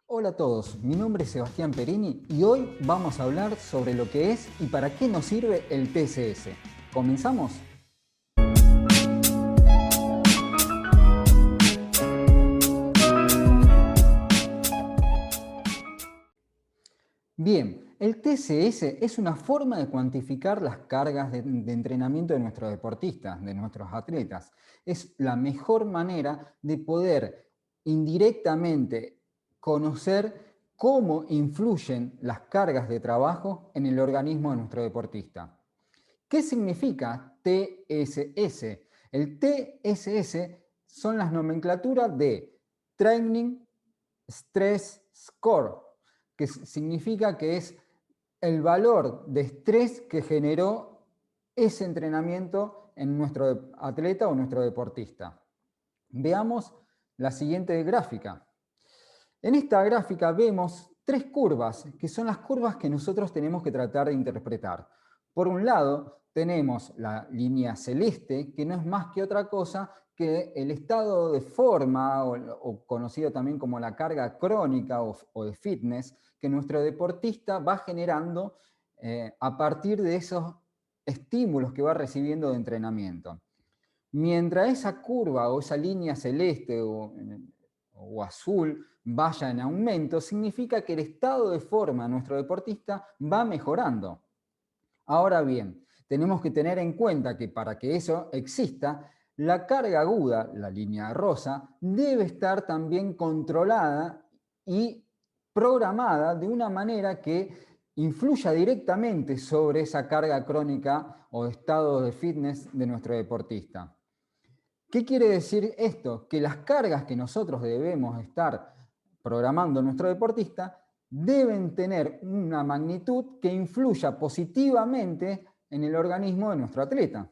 Hola a todos, mi nombre es Sebastián Perini y hoy vamos a hablar sobre lo que es y para qué nos sirve el TSS. ¿Comenzamos? Bien, el TSS es una forma de cuantificar las cargas de entrenamiento de nuestros deportistas, de nuestros atletas. Es la mejor manera de poder indirectamente conocer cómo influyen las cargas de trabajo en el organismo de nuestro deportista. ¿Qué significa TSS? El TSS son las nomenclaturas de Training Stress Score, que significa que es el valor de estrés que generó ese entrenamiento en nuestro atleta o nuestro deportista. Veamos la siguiente gráfica. En esta gráfica vemos tres curvas, que son las curvas que nosotros tenemos que tratar de interpretar. Por un lado, tenemos la línea celeste, que no es más que otra cosa que el estado de forma, o conocido también como la carga crónica o de fitness, que nuestro deportista va generando a partir de esos estímulos que va recibiendo de entrenamiento. Mientras esa curva o esa línea celeste o azul vaya en aumento, significa que el estado de forma de nuestro deportista va mejorando. Ahora bien, tenemos que tener en cuenta que para que eso exista, la carga aguda, la línea rosa, debe estar también controlada y programada de una manera que influya directamente sobre esa carga crónica o estado de fitness de nuestro deportista. ¿Qué quiere decir esto? Que las cargas que nosotros debemos estar programando en nuestro deportista deben tener una magnitud que influya positivamente en el organismo de nuestro atleta.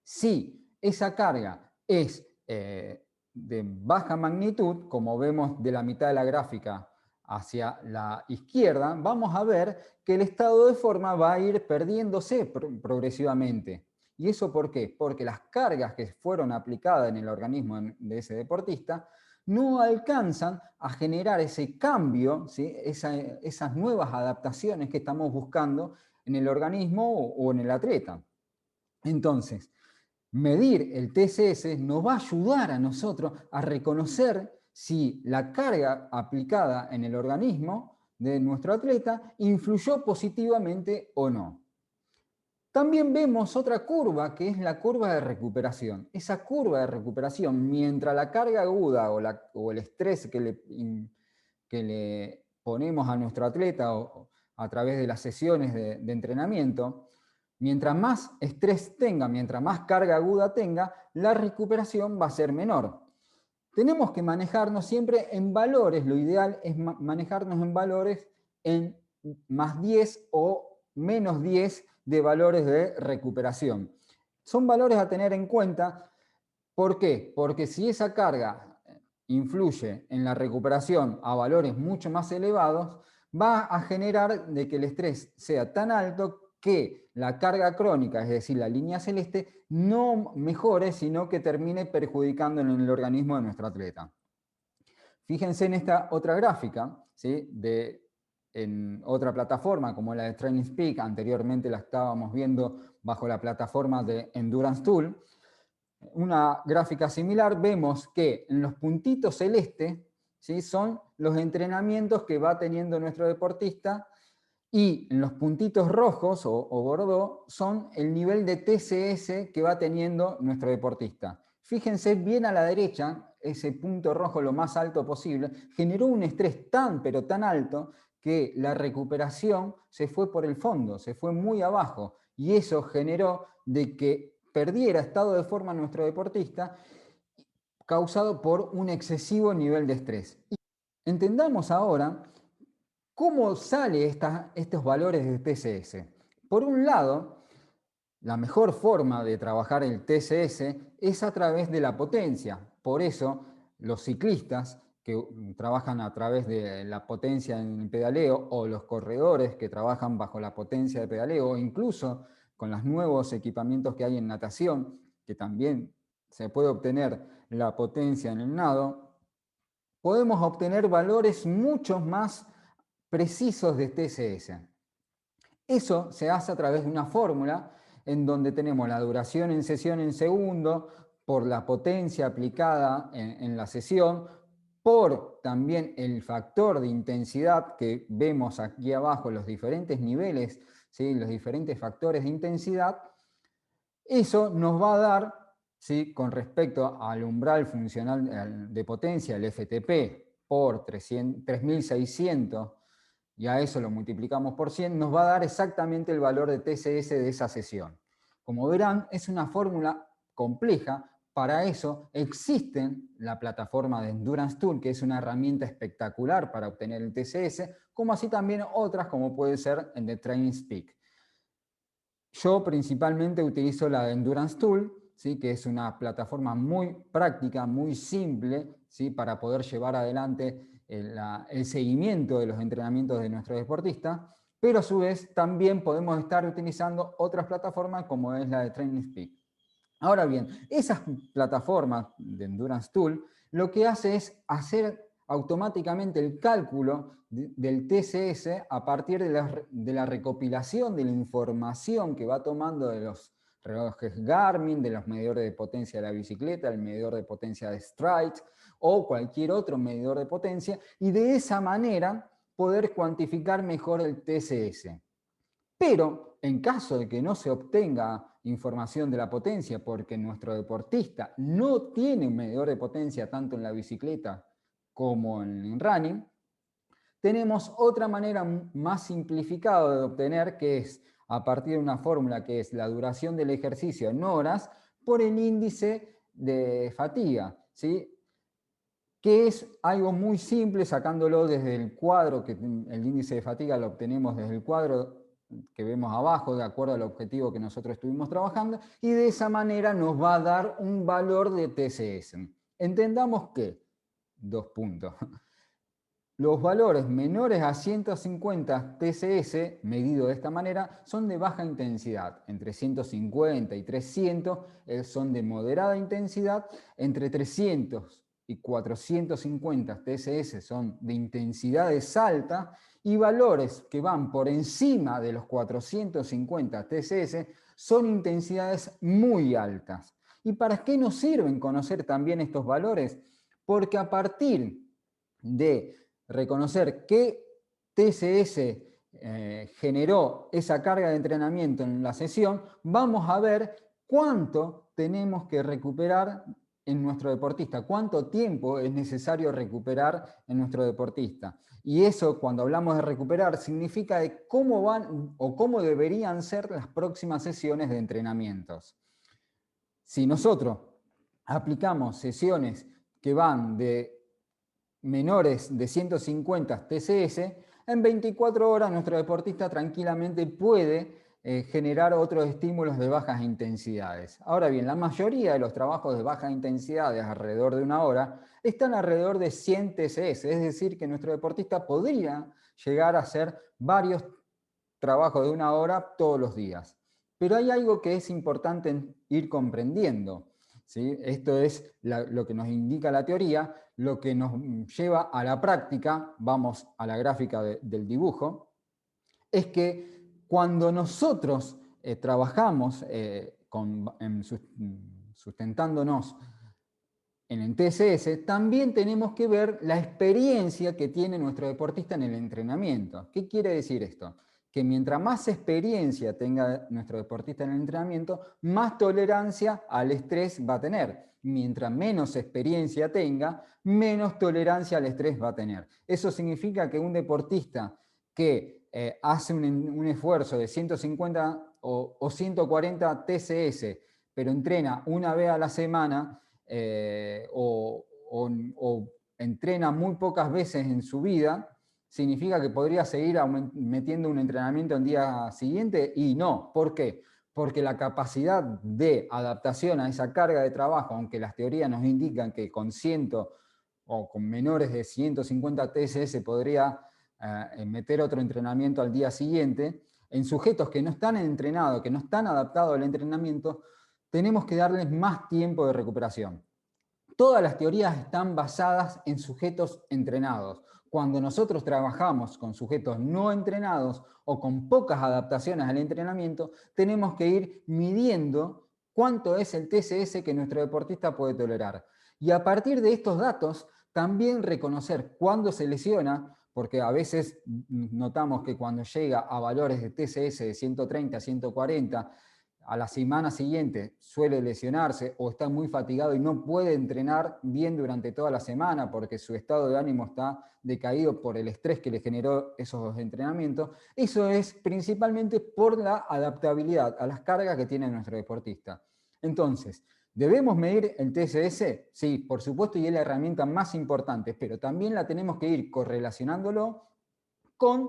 Si esa carga es de baja magnitud, como vemos de la mitad de la gráfica hacia la izquierda, vamos a ver que el estado de forma va a ir perdiéndose progresivamente. ¿Y eso por qué? Porque las cargas que fueron aplicadas en el organismo de ese deportista no alcanzan a generar ese cambio, ¿sí? Esas nuevas adaptaciones que estamos buscando en el organismo o en el atleta. Entonces, medir el TSS nos va a ayudar a nosotros a reconocer si la carga aplicada en el organismo de nuestro atleta influyó positivamente o no. También vemos otra curva que es la curva de recuperación. Esa curva de recuperación, mientras la carga aguda o el estrés que le ponemos a nuestro atleta a través de las sesiones de entrenamiento, mientras más estrés tenga, mientras más carga aguda tenga, la recuperación va a ser menor. Tenemos que manejarnos siempre en valores, lo ideal es manejarnos en valores en más 10 o menos 10 de valores de recuperación. Son valores a tener en cuenta. ¿Por qué? Porque si esa carga influye en la recuperación a valores mucho más elevados, va a generar de que el estrés sea tan alto que la carga crónica, es decir, la línea celeste, no mejore, sino que termine perjudicando en el organismo de nuestro atleta. Fíjense en esta otra gráfica, ¿sí? En otra plataforma como la de Training Peak, anteriormente la estábamos viendo bajo la plataforma de Endurance Tool. Una gráfica similar, vemos que en los puntitos celestes, ¿sí? Son los entrenamientos que va teniendo nuestro deportista, y en los puntitos rojos o bordeaux son el nivel de TSS que va teniendo nuestro deportista. Fíjense bien a la derecha, ese punto rojo lo más alto posible, generó un estrés tan pero tan alto que la recuperación se fue por el fondo, se fue muy abajo, y eso generó de que perdiera estado de forma nuestro deportista causado por un excesivo nivel de estrés. Entendamos ahora cómo salen estos valores de TSS. Por un lado, la mejor forma de trabajar el TSS es a través de la potencia. Por eso, los ciclistas que trabajan a través de la potencia en el pedaleo, o los corredores que trabajan bajo la potencia de pedaleo, o incluso con los nuevos equipamientos que hay en natación, que también se puede obtener la potencia en el nado, podemos obtener valores mucho más precisos de TSS. Eso se hace a través de una fórmula en donde tenemos la duración en sesión en segundo por la potencia aplicada en la sesión, por también el factor de intensidad que vemos aquí abajo, los diferentes niveles, ¿sí? Los diferentes factores de intensidad. Eso nos va a dar, ¿sí? Con respecto al umbral funcional de potencia, el FTP, por 3600, y a eso lo multiplicamos por 100, nos va a dar exactamente el valor de TSS de esa sesión. Como verán, es una fórmula compleja. Para eso existen la plataforma de Endurance Tool, que es una herramienta espectacular para obtener el TSS, como así también otras como puede ser el de TrainingPeaks. Yo principalmente utilizo la de Endurance Tool, ¿sí? Que es una plataforma muy práctica, muy simple, ¿sí? Para poder llevar adelante el seguimiento de los entrenamientos de nuestro deportista, pero a su vez también podemos estar utilizando otras plataformas como es la de TrainingPeaks. Ahora bien, esas plataformas de Endurance Tool lo que hace es hacer automáticamente el cálculo del TSS a partir de la recopilación de la información que va tomando de los relojes Garmin, de los medidores de potencia de la bicicleta, el medidor de potencia de Stride o cualquier otro medidor de potencia, y de esa manera poder cuantificar mejor el TSS. Pero en caso de que no se obtenga información de la potencia porque nuestro deportista no tiene un medidor de potencia tanto en la bicicleta como en el running, tenemos otra manera más simplificada de obtener, que es a partir de una fórmula que es la duración del ejercicio en horas por el índice de fatiga, ¿sí? Que es algo muy simple sacándolo desde el cuadro, que el índice de fatiga lo obtenemos desde el cuadro que vemos abajo, de acuerdo al objetivo que nosotros estuvimos trabajando, y de esa manera nos va a dar un valor de TSS. Entendamos que, dos puntos, los valores menores a 150 TSS, medido de esta manera, son de baja intensidad. Entre 150 y 300 son de moderada intensidad. Entre 300 y 450 TSS son de intensidades altas. Y valores que van por encima de los 450 TSS son intensidades muy altas. ¿Y para qué nos sirven conocer también estos valores? Porque a partir de reconocer qué TSS generó esa carga de entrenamiento en la sesión, vamos a ver cuánto tenemos que recuperar en nuestro deportista, cuánto tiempo es necesario recuperar en nuestro deportista. Y eso, cuando hablamos de recuperar, significa de cómo van o cómo deberían ser las próximas sesiones de entrenamientos. Si nosotros aplicamos sesiones que van de menores de 150 TSS, en 24 horas nuestro deportista tranquilamente puede generar otros estímulos de bajas intensidades. Ahora bien, la mayoría de los trabajos de bajas intensidades alrededor de una hora están alrededor de 100 TSS, es decir, que nuestro deportista podría llegar a hacer varios trabajos de una hora todos los días. Pero hay algo que es importante ir comprendiendo, ¿sí? Esto es lo que nos indica la teoría, lo que nos lleva a la práctica, vamos a la gráfica del dibujo, es que cuando nosotros trabajamos sustentándonos en el TSS, también tenemos que ver la experiencia que tiene nuestro deportista en el entrenamiento. ¿Qué quiere decir esto? Que mientras más experiencia tenga nuestro deportista en el entrenamiento, más tolerancia al estrés va a tener. Mientras menos experiencia tenga, menos tolerancia al estrés va a tener. Eso significa que un deportista que hace un esfuerzo de 150 o 140 TSS, pero entrena una vez a la semana, o entrena muy pocas veces en su vida, significa que podría seguir metiendo un entrenamiento en día siguiente, y no. ¿Por qué? Porque la capacidad de adaptación a esa carga de trabajo, aunque las teorías nos indican que con 100 o con menores de 150 TSS podría meter otro entrenamiento al día siguiente, en sujetos que no están entrenados, que no están adaptados al entrenamiento, tenemos que darles más tiempo de recuperación. todas las teorías están basadas en sujetos entrenados. Cuando nosotros trabajamos con sujetos no entrenados o con pocas adaptaciones al entrenamiento, tenemos que ir midiendo cuánto es el TSS que nuestro deportista puede tolerar. Y a partir de estos datos, también reconocer cuándo se lesiona, porque a veces notamos que cuando llega a valores de TSS de 130, 140, a la semana siguiente suele lesionarse o está muy fatigado y no puede entrenar bien durante toda la semana porque su estado de ánimo está decaído por el estrés que le generó esos entrenamientos. Eso es principalmente por la adaptabilidad a las cargas que tiene nuestro deportista. Entonces, ¿debemos medir el TSS? Sí, por supuesto, y es la herramienta más importante, pero también la tenemos que ir correlacionándolo con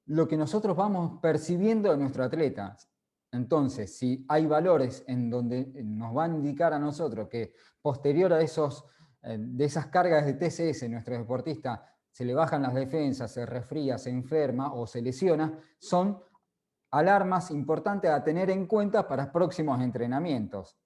lo que nosotros vamos percibiendo de nuestro atleta. Entonces, si hay valores en donde nos van a indicar a nosotros que posterior a de esas cargas de TSS, nuestro deportista se le bajan las defensas, se resfría, se enferma o se lesiona, son alarmas importantes a tener en cuenta para próximos entrenamientos.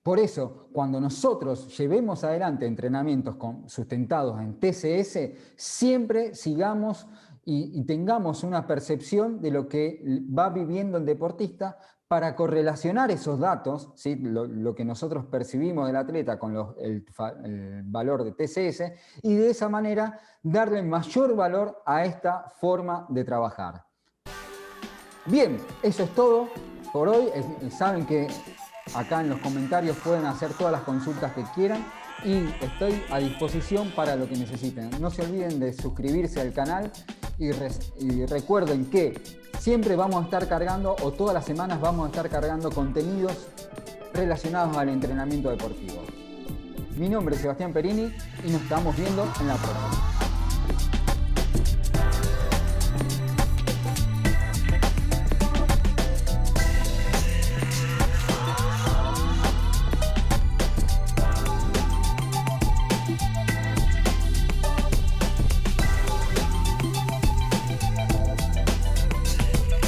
Por eso, cuando nosotros llevemos adelante entrenamientos sustentados en TSS, siempre sigamos y tengamos una percepción de lo que va viviendo el deportista para correlacionar esos datos, ¿sí? lo que nosotros percibimos del atleta con el valor de TSS, y de esa manera darle mayor valor a esta forma de trabajar. Bien, eso es todo por hoy. Saben que acá en los comentarios pueden hacer todas las consultas que quieran y estoy a disposición para lo que necesiten. No se olviden de suscribirse al canal y recuerden que siempre vamos a estar cargando, o todas las semanas vamos a estar cargando contenidos relacionados al entrenamiento deportivo. Mi nombre es Sebastián Perini y nos estamos viendo en la próxima.